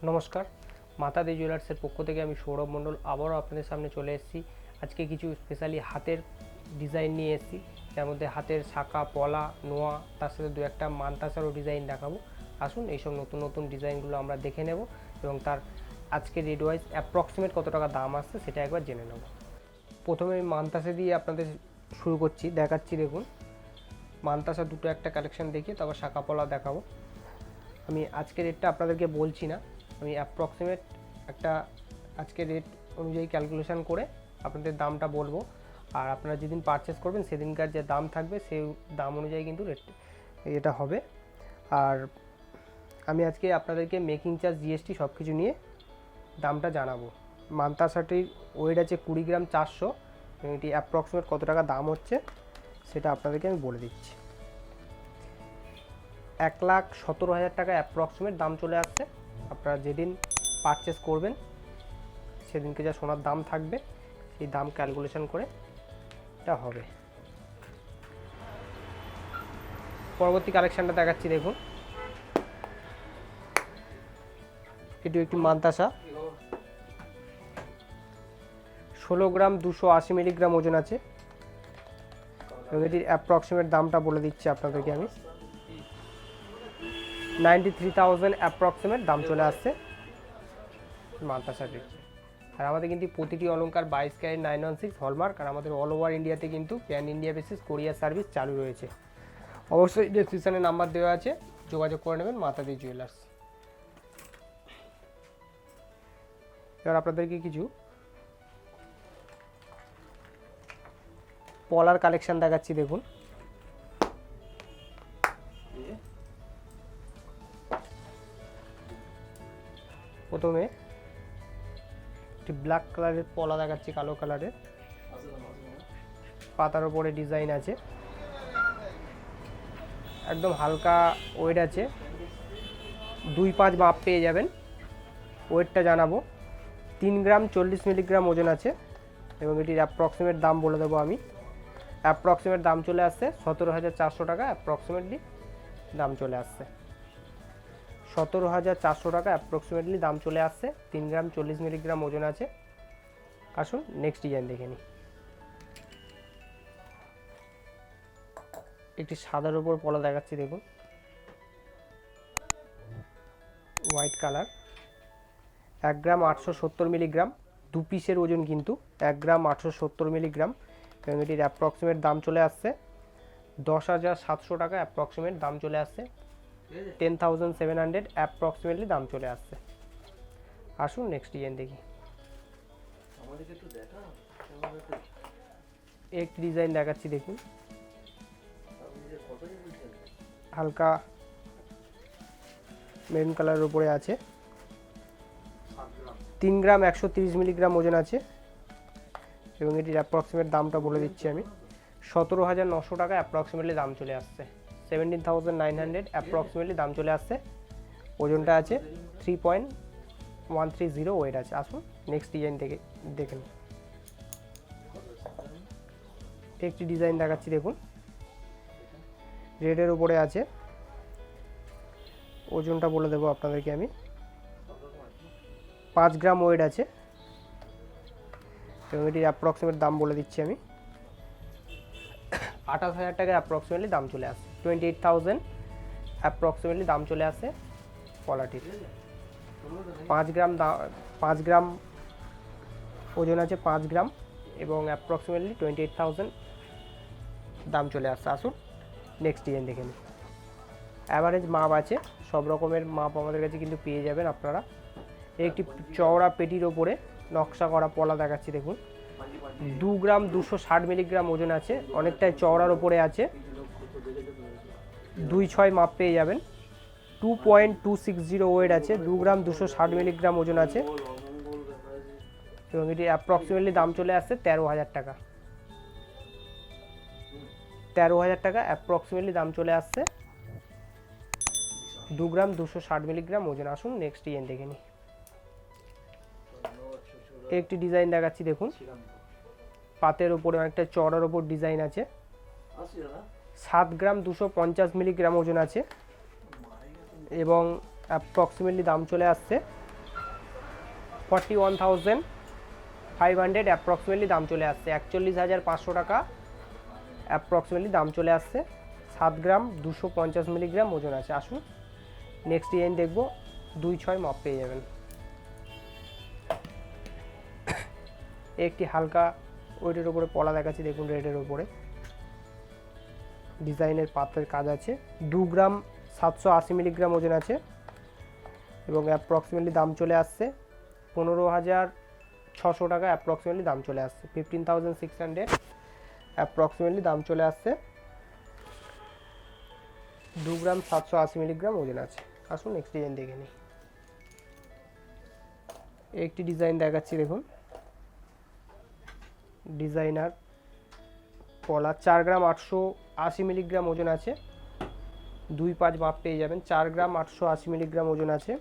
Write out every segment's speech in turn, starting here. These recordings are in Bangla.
নমস্কার, মাতা দে জুয়েলার্সের পক্ষ থেকে আমি সৌরভ মণ্ডল আবারও আপনাদের সামনে চলে এসেছি। আজকে কিছু স্পেশালি হাতের ডিজাইন নিয়ে এসেছি, যার মধ্যে হাতের শাঁখা, পলা, নোয়া, তার সাথে দু একটা মানতাসারও ডিজাইন দেখাবো। আসুন এইসব নতুন নতুন ডিজাইনগুলো আমরা দেখে নেব এবং তার আজকে রেট ওয়াইজ অ্যাপ্রক্সিমেট কত টাকা দাম আসছে সেটা একবার জেনে নেব। প্রথমে আমি মানতাসা দিয়ে আপনাদের শুরু করছি, দেখাচ্ছি। দেখুন, মানতাসা দুটো একটা কালেকশন দেখিয়ে তারপর শাঁখা পলা দেখাবো। আমি আজকে রেটটা আপনাদেরকে বলছি না, আমি অ্যাপ্রক্সিমেট একটা আজকে রেট অনুযায়ী ক্যালকুলেশন করে আপনাদের দামটা বলবো। আর আপনারা যেদিন পারচেস করবেন সেদিনকার যে দাম থাকবে সেই দাম অনুযায়ী কিন্তু রেট এটা হবে। আর আমি আজকে আপনাদেরকে মেকিং চার্জ, জিএসটি সব কিছু নিয়ে দামটা জানাবো। মানতাসাটির ওয়েট আছে 20 গ্রাম 400, এবং এটি অ্যাপ্রক্সিমেট কত টাকা দাম হচ্ছে সেটা আপনাদেরকে আমি বলে দিচ্ছি। 1,17,000 টাকা অ্যাপ্রক্সিমেট দাম চলে আসছে। আপনারা যেদিন পারচেস করবেন সেদিনকে যা সোনার দাম থাকবে সেই দাম ক্যালকুলেশন করে এটা হবে। পরবর্তী কালেকশানটা দেখাচ্ছি। দেখুন, এটি একটি মানতাসা, 16 গ্রাম 280 মিলিগ্রাম ওজন আছে, এবং এটির অ্যাপ্রক্সিমেট দামটা বলে দিচ্ছি আপনাদেরকে আমি। 93,000 অ্যাপ্রক্সিমেট দাম চলে আসছে মানতাসাটির। আর আমাদের কিন্তু প্রতিটি অলংকার 22 ক্যারেট 916 হলমার্ক, আর আমাদের অল ওভার ইন্ডিয়াতে কিন্তু প্যান ইন্ডিয়া বেসিস কোরিয়ার সার্ভিস চালু রয়েছে। অবশ্যই ডেসক্রিপশনে নাম্বার দেওয়া আছে, যোগাযোগ করে নেবেন মাতা দে জুয়েলার্স। এবার আপনাদেরকে কিছু পলার কালেকশন দেখাচ্ছি। দেখুন, প্রথমে একটি ব্ল্যাক কালারের পলা দেখাচ্ছি, কালো কালারের পাতার উপরে ডিজাইন আছে, একদম হালকা ওয়েট আছে, 2.5 মাপ পেয়ে যাবেন। ওয়েটটা জানাবো, 3 গ্রাম 40 মিলিগ্রাম ওজন আছে, এবং এটির অ্যাপ্রক্সিমেট দাম বলে দেবো আমি। অ্যাপ্রক্সিমেট দাম চলে আসছে 17,400 টাকা, অ্যাপ্রক্সিমেটলি দাম চলে আসছে 17,400 টাকা অ্যাপ্রক্সিমেটলি দাম চলে আসছে। 3 গ্রাম 40 মিলিগ্রাম ওজন আছে। আসুন নেক্সট ডিজাইন দেখে নিই। একটি সাদার উপর পলা দেখাচ্ছি। দেখুন, হোয়াইট কালার, 1 গ্রাম 870 মিলিগ্রাম, 2 পিসের ওজন কিন্তু 1 গ্রাম 870 মিলিগ্রাম, এবং এটির অ্যাপ্রক্সিমেট দাম চলে আসছে 10,700 টাকা, অ্যাপ্রক্সিমেট দাম চলে আসছে 10,700 অ্যাপ্রক্সিমেটলি দাম চলে আসছে। আসুন নেক্সট ডিজাইন দেখি। একটি ডিজাইন দেখাচ্ছি। দেখুন, হালকা মেরুন কালারের উপরে আছে, 3 গ্রাম 130 মিলিগ্রাম ওজন আছে, এবং এটির অ্যাপ্রক্সিমেট দামটা বলে দিচ্ছি আমি। 17,900 টাকা অ্যাপ্রক্সিমেটলি দাম চলে আসছে, 17,900 অ্যাপ্রক্সিমেটলি দাম চলে আসছে। ওজনটা আছে 3.130 ওয়েট আছে। আসুন নেক্সট ডিজাইন দেখেন। একটি ডিজাইন দেখাচ্ছি। দেখুন, রেডের উপরে আছে, ওজনটা বলে দেবো আপনাদেরকে আমি। 5 গ্রাম ওয়েট আছে, এবং এটির অ্যাপ্রক্সিমেট দাম বলে দিচ্ছি আমি। 28,000 টাকা অ্যাপ্রক্সিমেটলি দাম চলে আসে, 28,000 অ্যাপ্রক্সিমেটলি দাম চলে আসে পলাটির। 5 গ্রাম ওজন আছে, 5 গ্রাম, এবং অ্যাপ্রক্সিমেটলি 28,000 দাম চলে আসছে। আসুন নেক্সট ডিজাইন দেখে নিন। অ্যাভারেজ মাপ আছে, সব রকমের মাপ আমাদের কাছে কিন্তু পেয়ে যাবেন আপনারা। একটি চওড়া পেটির ওপরে নকশা করা পলা দেখাচ্ছি। দেখুন, 2 গ্রাম 260 মিলিগ্রাম ওজন আছে, অনেকটাই চওড়ার ওপরে আছে, 2.6 মাপ পেয়ে যাবেন। 2.260 ওয়েট আছে, 2 গ্রাম 260 মিলিগ্রাম ওজন আছে, এবং এটি অ্যাপ্রক্সিমেটলি দাম চলে আসছে 13,000 টাকা। 13,000 টাকা অ্যাপ্রক্সিমেটলি দাম চলে আসছে, 2 গ্রাম 260 মিলিগ্রাম ওজন। আসুন নেক্সট ডিজাইন দেখে নিই। একটি ডিজাইন দেখাচ্ছি। দেখুন, পাতের উপরে অনেকটা চওড়ার ওপর ডিজাইন আছে, 7 গ্রাম 250 মিলিগ্রাম ওজন আছে, এবং অ্যাপ্রক্সিমেটলি দাম চলে আসছে 41,500 অ্যাপ্রক্সিমেটলি দাম চলে আসছে, 41,500 টাকা অ্যাপ্রক্সিমেটলি দাম চলে আসছে। 7 গ্রাম 250 মিলিগ্রাম ওজন আছে। আসুন নেক্সট ডিজাইন দেখব, 2.6 মাপ পেয়ে যাবেন। একটি হালকা ওয়েটের ওপরে পলা দেখাচ্ছি, দেখুন রেডের ওপরে ডিজাইনের পাথরের কাজ আছে। 2 গ্রাম 780 মিলিগ্রাম ওজন আছে এবং অ্যাপ্রক্সিমেটলি দাম চলে আসছে 15,600 টাকা অ্যাপ্রক্সিমেটলি দাম চলে আসছে। 15,600 অ্যাপ্রক্সিমেটলি দাম চলে আসছে। 2 গ্রাম 780 মিলিগ্রাম ওজন আছে। আসুন নেক্সট ডিজাইন দেখে নিই। একটি ডিজাইন দেখাচ্ছি, দেখুন ডিজাইনার পলা। 4 গ্রাম 880 মিলিগ্রাম ওজন আছে, 2.5 মাপ পেয়ে যাবেন। 4 গ্রাম 880 মিলিগ্রাম ওজন আছে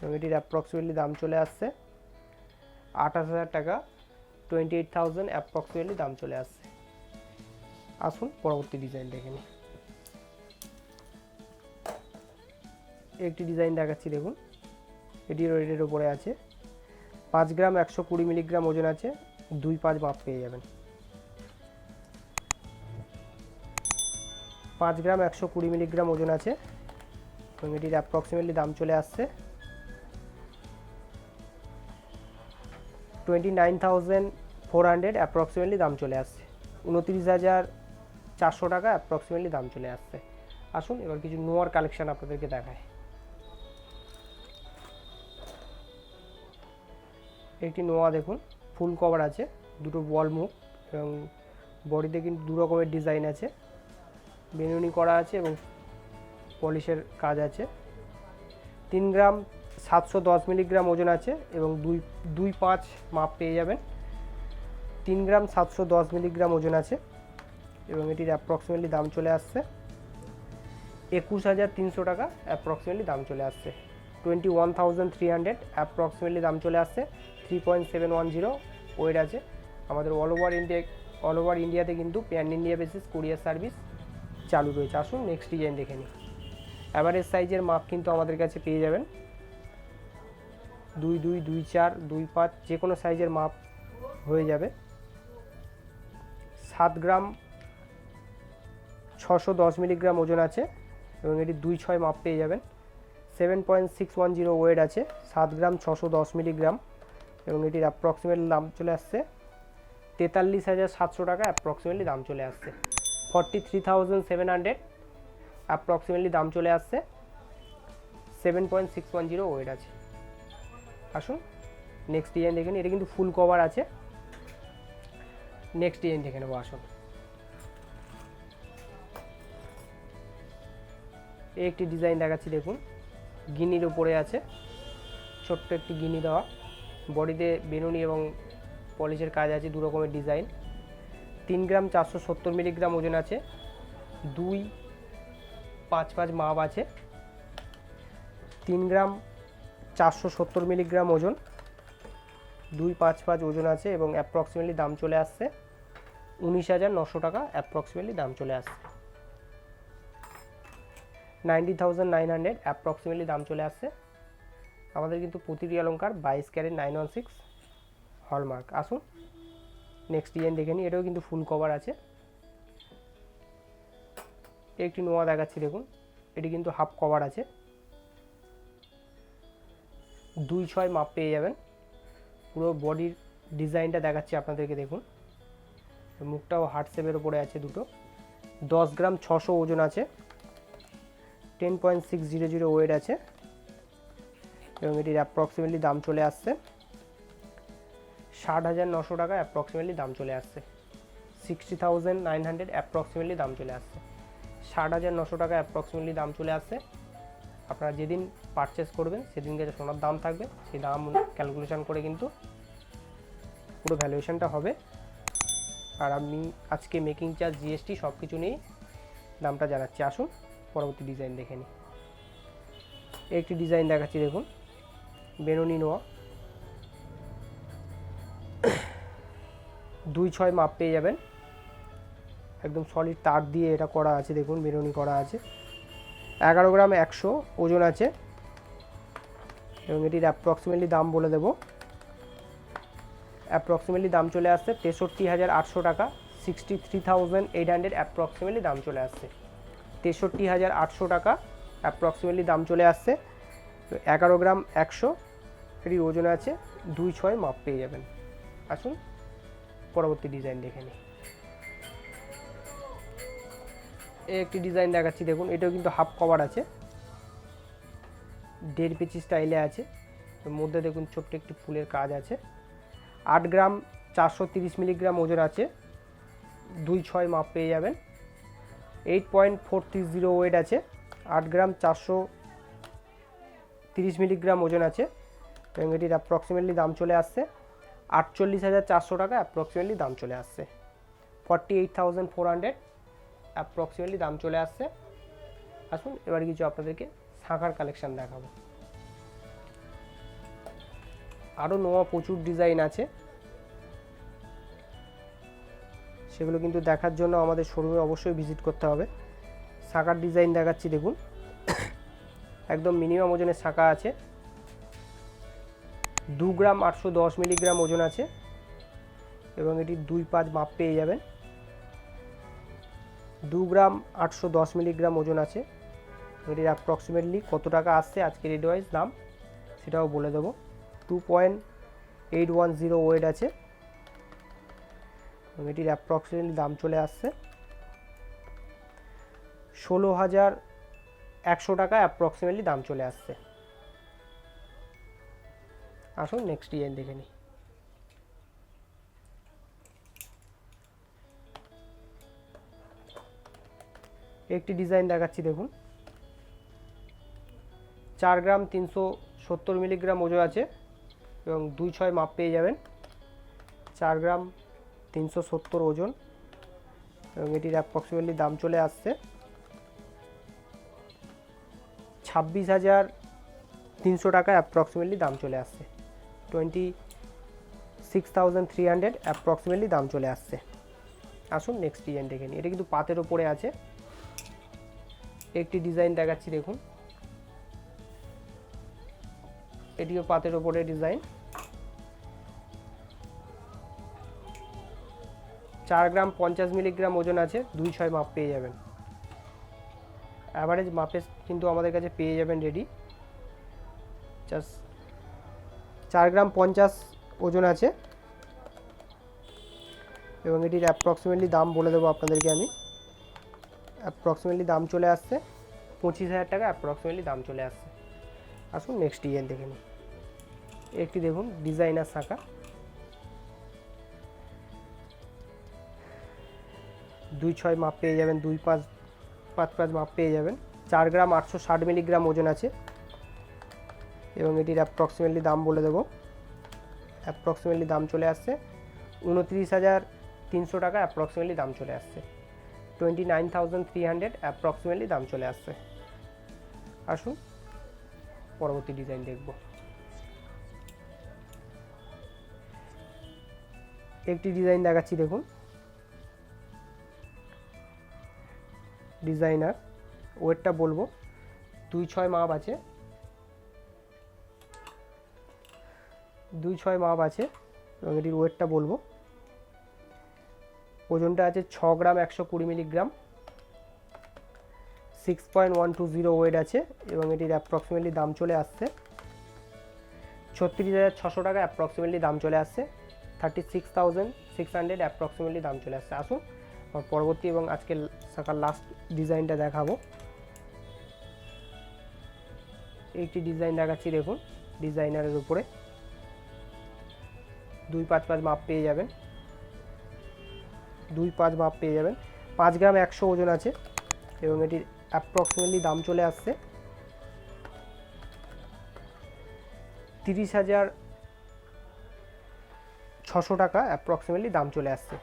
এবং এটির অ্যাপ্রক্সিমেটলি দাম চলে আসছে 28,000 টাকা, 28,000 অ্যাপ্রক্সিমেটলি দাম চলে আসছে। আসুন পরবর্তী ডিজাইন দেখে নিই। একটি ডিজাইন দেখাচ্ছি, দেখুন এটির রেডের ওপরে আছে। 5 গ্রাম 120 মিলিগ্রাম ওজন আছে, 2.5 মাপ পেয়ে যাবেন। 5 গ্রাম 120 মিলিগ্রাম ওজন আছে এবং এটির অ্যাপ্রক্সিমেটলি দাম চলে আসছে 29,400 অ্যাপ্রক্সিমেটলি দাম চলে আসছে। 29,400 টাকা অ্যাপ্রক্সিমেটলি দাম চলে আসছে। আসুন এবার কিছু নোয়ার কালেকশন আপনাদেরকে দেখায়। একটি নোয়া দেখুন, ফুল কভার আছে, দুটো বল মুখ এবং বডিতে কিন্তু দু রকমের ডিজাইন আছে, বেনুনি করা আছে এবং পলিশের কাজ আছে। 3 গ্রাম 710 মিলিগ্রাম ওজন আছে এবং 2.5 মাপ পেয়ে যাবেন। 3 গ্রাম 710 মিলিগ্রাম ওজন আছে এবং এটির অ্যাপ্রক্সিমেটলি দাম চলে আসছে 21,300 টাকা অ্যাপ্রক্সিমেটলি দাম চলে আসছে। 21,300 অ্যাপ্রক্সিমেটলি দাম চলে আসছে। 3.710 ওয়েট আছে। আমাদের অল ওভার ইন্ডিয়াতে কিন্তু pan India basis courier service চালু রয়েছে। আসুন নেক্সট ডিজাইন দেখে নিই। অ্যাভারেজ সাইজের মাপ কিন্তু আমাদের কাছে পেয়ে যাবেন 2.2, 2.4, 2.5 যে কোনো সাইজের মাপ হয়ে যাবে। 7 গ্রাম 610 মিলিগ্রাম ওজন আছে এবং এটি 2.6 মাপ পেয়ে যাবেন। 7.610 ওয়েট আছে, 7 গ্রাম 610 মিলিগ্রাম এবং এটির অ্যাপ্রক্সিমেট দাম চলে আসছে 43,700 টাকা অ্যাপ্রক্সিমেটলি দাম চলে আসছে। 43,700 অ্যাপ্রক্সিমেটলি দাম চলে আসছে। 7.610 ওয়েট আছে। আসুন নেক্সট ডিজাইন দেখে নিই। এটা কিন্তু ফুল কভার আছে। নেক্সট ডিজাইন দেখে নেবো। আসুন এই একটি ডিজাইন দেখাচ্ছি, দেখুন গিনির উপরে আছে, ছোট্ট একটি গিনি দেওয়া, বডিতে বেনুনি এবং পলিশের কাজ আছে, দু রকমের ডিজাইন। 3 গ্রাম 470 মিলিগ্রাম ওজন আছে, 2.55 মাপ আছে। 3 গ্রাম 470 মিলিগ্রাম ওজন, 2.55 ওজন আছে এবং অ্যাপ্রক্সিমেটলি দাম চলে আসছে 19,900 টাকা অ্যাপ্রক্সিমেটলি দাম চলে আসছে। 90,900 অ্যাপ্রক্সিমেটলি দাম চলে আসছে। আমাদের কিন্তু প্রতিটি অলঙ্কার 22 ক্যারেট 916 হলমার্ক। আসুন নেক্সট ডিজাইন দেখে নিই। এটাও কিন্তু ফুল কভার আছে। একটি নোয়া দেখাচ্ছি, দেখুন এটি কিন্তু হাফ কভার আছে, 2.6 মাপ পেয়ে যাবেন। পুরো বডির ডিজাইনটা দেখাচ্ছি আপনাদেরকে, দেখুন মুখটাও হার্ট শেপের উপরে আছে দুটো। 10 গ্রাম 600 ওজন আছে, 10.600 ওয়েট আছে এবং এটির অ্যাপ্রক্সিমেটলি দাম চলে আসছে 60,900 টাকা অ্যাপ্রক্সিমেটলি দাম চলে আসছে। 60,900 অ্যাপ্রক্সিমেটলি দাম চলে আসছে। 60,900 টাকা অ্যাপ্রক্সিমেটলি দাম চলে আসছে। আপনারা যেদিন পারচেস করবেন সেদিনকে যে সোনার দাম থাকবে সেই দাম ক্যালকুলেশন করে কিন্তু পুরো ভ্যালুয়েশনটা হবে। আর আমি আজকে মেকিং চার্জ, জিএসটি সব কিছু নিয়ে দামটা জানাচ্ছি। আসুন পরবর্তী ডিজাইন দেখে নিই। একটি ডিজাইন দেখাচ্ছি, দেখুন বেনুনি নোয়া, 2.6 মাপ পেয়ে যাবেন। একদম সলিড তার দিয়ে এটা করা আছে, দেখুন বেনুনি করা আছে। 11 গ্রাম 100 ওজন আছে এবং এটির অ্যাপ্রক্সিমেটলি দাম বলে দেব। অ্যাপ্রক্সিমেটলি দাম চলে আসছে 63,800 টাকা, 63,800 অ্যাপ্রক্সিমেটলি দাম চলে আসছে। 63,800 টাকা অ্যাপ্রক্সিমেটলি দাম চলে আসছে। 11 গ্রাম 100 এটির ওজন আছে, 2.6 মাপ পেয়ে যাবেন। আসুন পরবর্তী ডিজাইন দেখে নিই। এই একটি ডিজাইন দেখাচ্ছি, দেখুন এটাও কিন্তু হাফ কভার আছে, 1.5 পিচি স্টাইলে আছে। এর মধ্যে দেখুন ছোট্ট একটি ফুলের কাজ আছে। 8 গ্রাম 430 মিলিগ্রাম ওজন আছে, 2.6 মাপ পেয়ে যাবেন। 8.430 ওয়েট আছে, 8 গ্রাম 430 মিলিগ্রাম ওজন আছে। এবং এটির অ্যাপ্রক্সিমেটলি দাম চলে আসছে 48,400 টাকা অ্যাপ্রক্সিমেটলি দাম চলে আসছে। 48,400 অ্যাপ্রক্সিমেটলি দাম চলে আসছে। আসুন এবার কিছু আপনাদেরকে শাঁখার কালেকশান দেখাবো। আরও নোয়া প্রচুর ডিজাইন আছে, সেগুলো কিন্তু দেখার জন্য আমাদের শোরুমে অবশ্যই ভিজিট করতে হবে। শাঁখার ডিজাইন দেখাচ্ছি, দেখুন একদম মিনিমাম ওজনের শাঁখা আছে। 2 গ্রাম 810 মিলিগ্রাম ওজন আছে এবং এটি 2.5 মাপ পেয়ে যাবেন। 2 গ্রাম 810 মিলিগ্রাম ওজন আছে। এটির অ্যাপ্রক্সিমেটলি কত টাকা আসছে আজকে রেট ওয়াইজ দাম সেটাও বলে দেবো। 2.810 ওয়েট আছে এবং এটির অ্যাপ্রক্সিমেটলি দাম চলে আসছে 16,100 টাকা অ্যাপ্রক্সিমেটলি দাম চলে আসছে। আসুন নেক্সট ডিজাইন দেখে নিই। একটি ডিজাইন দেখাচ্ছি, দেখুন 4 গ্রাম 370 মিলিগ্রাম ওজন আছে এবং 2.6 মাপ পেয়ে যাবেন। 4 গ্রাম 370 ওজন এবং এটির অ্যাপ্রক্সিমেটলি দাম চলে আসছে 26,300 টাকা অ্যাপ্রক্সিমেটলি দাম চলে আসছে। 26,300 অ্যাপ্রক্সিমেটলি দাম চলে আসছে। আসুন নেক্সট ডিজাইন দেখে নিই। এটা কিন্তু পাতের ওপরে আছে। একটি ডিজাইন দেখাচ্ছি, দেখুন এটিও পাতের ওপরে ডিজাইন। 4 গ্রাম 50 মিলিগ্রাম ওজন আছে, 2.6 মাপ পেয়ে যাবেন। অ্যাভারেজ মাপে কিন্তু আমাদের কাছে পেয়ে যাবেন রেডি। 4 গ্রাম 50 ওজন আছে এবং এটির অ্যাপ্রক্সিমেটলি দাম বলে দেবো আপনাদেরকে আমি। অ্যাপ্রক্সিমেটলি দাম চলে আসছে 25,000 টাকা অ্যাপ্রক্সিমেটলি দাম চলে আসছে। আসুন নেক্সট ডিজাইন দেখে নিই। একটি দেখুন ডিজাইনার শাঁখা, 2.6 মাপ পেয়ে যাবেন, 2.5 মাপ পেয়ে যাবেন। 4 গ্রাম 860 মিলিগ্রাম ওজন আছে এবং এটির অ্যাপ্রক্সিমেটলি দাম বলে দেবো। অ্যাপ্রক্সিমেটলি দাম চলে আসছে 29,300 টাকা অ্যাপ্রক্সিমেটলি দাম চলে আসছে। 29,300 অ্যাপ্রক্সিমেটলি দাম চলে আসছে। আসুন পরবর্তী ডিজাইন দেখব। একটি ডিজাইন দেখাচ্ছি, দেখুন ডিজাইনার। ওয়েটটা বলবো 2.6 মাপ আছে, 2.6 মাপ আছে এবং এটির ওয়েটটা বলবো। ওজনটা আছে 6 গ্রাম 120 মিলিগ্রাম, 6.120 ওয়েট আছে এবং এটির অ্যাপ্রক্সিমেটলি দাম চলে আসছে 36,600 টাকা অ্যাপ্রক্সিমেটলি দাম চলে আসছে। 36,600 অ্যাপ্রক্সিমেটলি দাম চলে আসছে। আসুন পরবর্তী এবং আজকের শাখার লাস্ট ডিজাইনটা দেখাবো। একটি ডিজাইন দেখাচ্ছি, দেখুন ডিজাইনারের উপরে 2.5 মাপ পেয়ে যাবেন, 2.5 মাপ পেয়ে যাবেন। 5 গ্রাম 100 ওজন আছে এবং এটির অ্যাপ্রক্সিমেটলি দাম চলে আসছে 30,600 টাকা অ্যাপ্রক্সিমেটলি দাম চলে আসছে।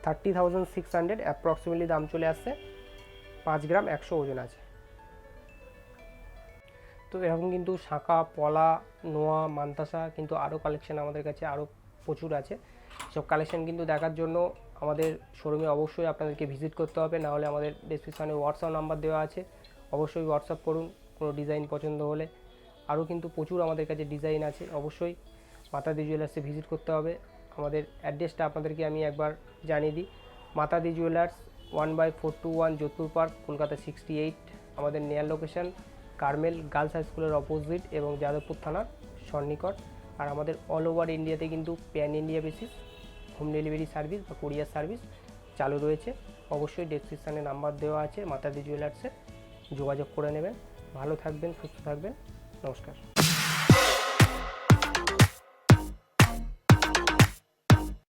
30,600 অ্যাপ্রক্সিমেটলি দাম চলে আসছে। 5 গ্রাম 100 ওজন আছে। তো এরকম কিন্তু শাঁখা, পলা, নোয়া, মান্তাসা কিন্তু আরও কালেকশান আমাদের কাছে আরও প্রচুর আছে। সব কালেকশান কিন্তু দেখার জন্য আমাদের শোরুমে অবশ্যই আপনাদেরকে ভিজিট করতে হবে, নাহলে আমাদের ডেসক্রিপশানে হোয়াটসঅ্যাপ নাম্বার দেওয়া আছে, অবশ্যই হোয়াটসঅ্যাপ করুন কোনো ডিজাইন পছন্দ হলে। আরও কিন্তু প্রচুর আমাদের কাছে ডিজাইন আছে। অবশ্যই মাতাদি জুয়েলার্সে ভিজিট করতে হবে। আমাদের অ্যাড্রেসটা আপনাদেরকে আমি একবার জানিয়ে দিই। Matadi jewellers 1/421 Jodhpur park, Kolkata 68। আমাদের near location Carmel Girls High স্কুলের অপোজিট এবং যাদবপুর থানার সন্নিকট। আর আমাদের অল ওভার ইন্ডিয়াতে কিন্তু pan India basis home delivery service বা কুরিয়ার সার্ভিস চালু রয়েছে। অবশ্যই ডেসক্রিপশানে নাম্বার দেওয়া আছে মাতাদি জুয়েলার্সে, যোগাযোগ করে নেবেন। ভালো থাকবেন, সুস্থ থাকবেন, নমস্কার।